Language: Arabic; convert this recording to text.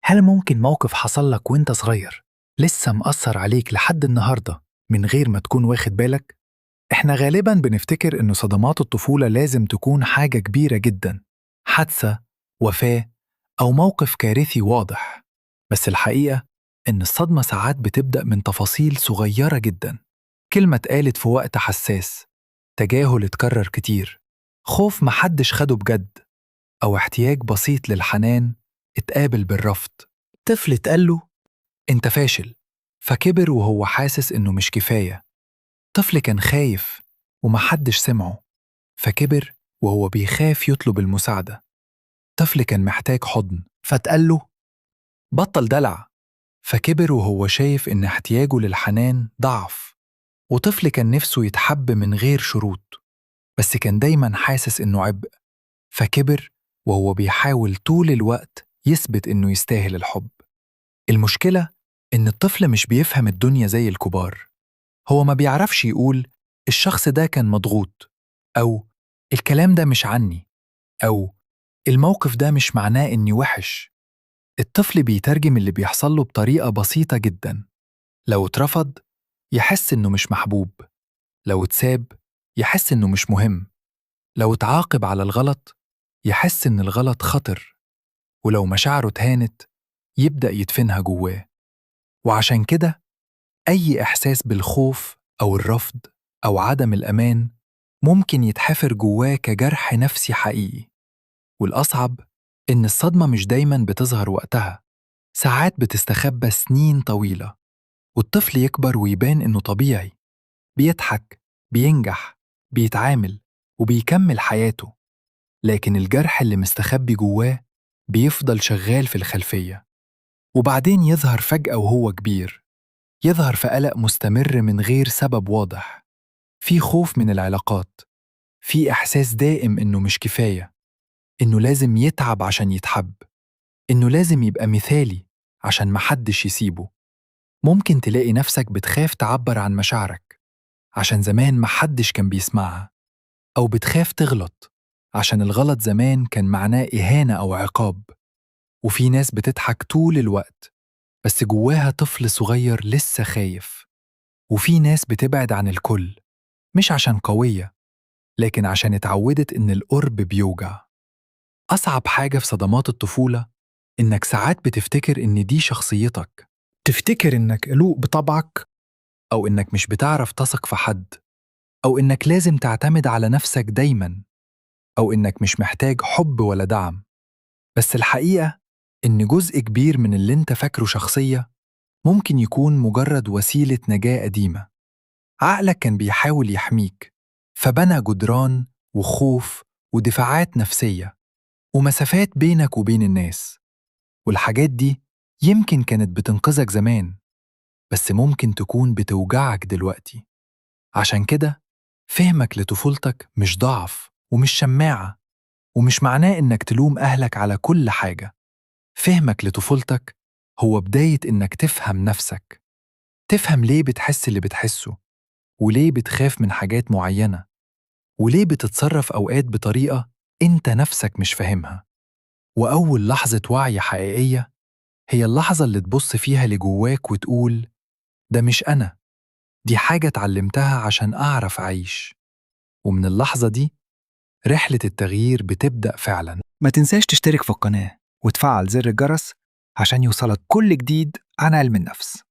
هل ممكن موقف حصل لك وانت صغير لسه مأثر عليك لحد النهاردة من غير ما تكون واخد بالك؟ احنا غالبا بنفتكر ان صدمات الطفولة لازم تكون حاجة كبيرة جدا، حادثة، وفاة، أو موقف كارثي واضح. بس الحقيقة إن الصدمة ساعات بتبدأ من تفاصيل صغيرة جدا، كلمة اتقالت في وقت حساس، تجاهل اتكرر كتير، خوف محدش خده بجد، أو احتياج بسيط للحنان اتقابل بالرفض. طفل اتقال له أنت فاشل، فكبر وهو حاسس إنه مش كفاية. طفل كان خايف ومحدش سمعه، فكبر وهو بيخاف يطلب المساعدة. طفل كان محتاج حضن، فاتقال له بطل دلع، فكبر وهو شايف إن احتياجه للحنان ضعف. وطفل كان نفسه يتحب من غير شروط، بس كان دايما حاسس إنه عبء، فكبر وهو بيحاول طول الوقت يثبت إنه يستاهل الحب. المشكلة إن الطفل مش بيفهم الدنيا زي الكبار. هو ما بيعرفش يقول الشخص ده كان مضغوط، أو الكلام ده مش عني، أو الموقف ده مش معناه إني وحش. الطفل بيترجم اللي بيحصل له بطريقة بسيطة جدا. لو اترفض يحس إنه مش محبوب، لو اتساب يحس إنه مش مهم، لو اتعاقب على الغلط يحس إن الغلط خطر، ولو مشاعره اتهانت يبدأ يدفنها جواه. وعشان كده أي إحساس بالخوف أو الرفض أو عدم الأمان ممكن يتحفر جواه كجرح نفسي حقيقي. والأصعب إن الصدمة مش دايماً بتظهر وقتها، ساعات بتستخبى سنين طويلة، والطفل يكبر ويبان إنه طبيعي، بيضحك، بينجح، بيتعامل، وبيكمل حياته. لكن الجرح اللي مستخبي جواه بيفضل شغال في الخلفية، وبعدين يظهر فجأة وهو كبير. يظهر في قلق مستمر من غير سبب واضح، في خوف من العلاقات، في إحساس دائم إنه مش كفاية، إنه لازم يتعب عشان يتحب، إنه لازم يبقى مثالي عشان محدش يسيبه. ممكن تلاقي نفسك بتخاف تعبر عن مشاعرك عشان زمان محدش كان بيسمعها، أو بتخاف تغلط عشان الغلط زمان كان معناه إهانة أو عقاب. وفي ناس بتضحك طول الوقت بس جواها طفل صغير لسه خايف. وفي ناس بتبعد عن الكل مش عشان قوية، لكن عشان اتعودت إن القرب بيوجع. أصعب حاجة في صدمات الطفولة إنك ساعات بتفتكر إن دي شخصيتك، تفتكر إنك قلوق بطبعك، أو إنك مش بتعرف تثق في حد، أو إنك لازم تعتمد على نفسك دايماً، أو إنك مش محتاج حب ولا دعم. بس الحقيقة إن جزء كبير من اللي إنت فاكره شخصية ممكن يكون مجرد وسيلة نجاة قديمة. عقلك كان بيحاول يحميك، فبنى جدران وخوف ودفاعات نفسية ومسافات بينك وبين الناس. والحاجات دي يمكن كانت بتنقذك زمان، بس ممكن تكون بتوجعك دلوقتي. عشان كده فهمك لطفولتك مش ضعف ومش شماعة، ومش معناه إنك تلوم أهلك على كل حاجة. فهمك لطفولتك هو بداية إنك تفهم نفسك، تفهم ليه بتحس اللي بتحسه، وليه بتخاف من حاجات معينة، وليه بتتصرف أوقات بطريقة أنت نفسك مش فاهمها. وأول لحظة وعي حقيقية هي اللحظة اللي تبص فيها لجواك وتقول ده مش أنا، دي حاجة اتعلمتها عشان أعرف أعيش. ومن اللحظة دي رحلة التغيير بتبدأ فعلا. ما تنساش تشترك في القناة وتفعل زر الجرس عشان يوصلك كل جديد عن علم النفس.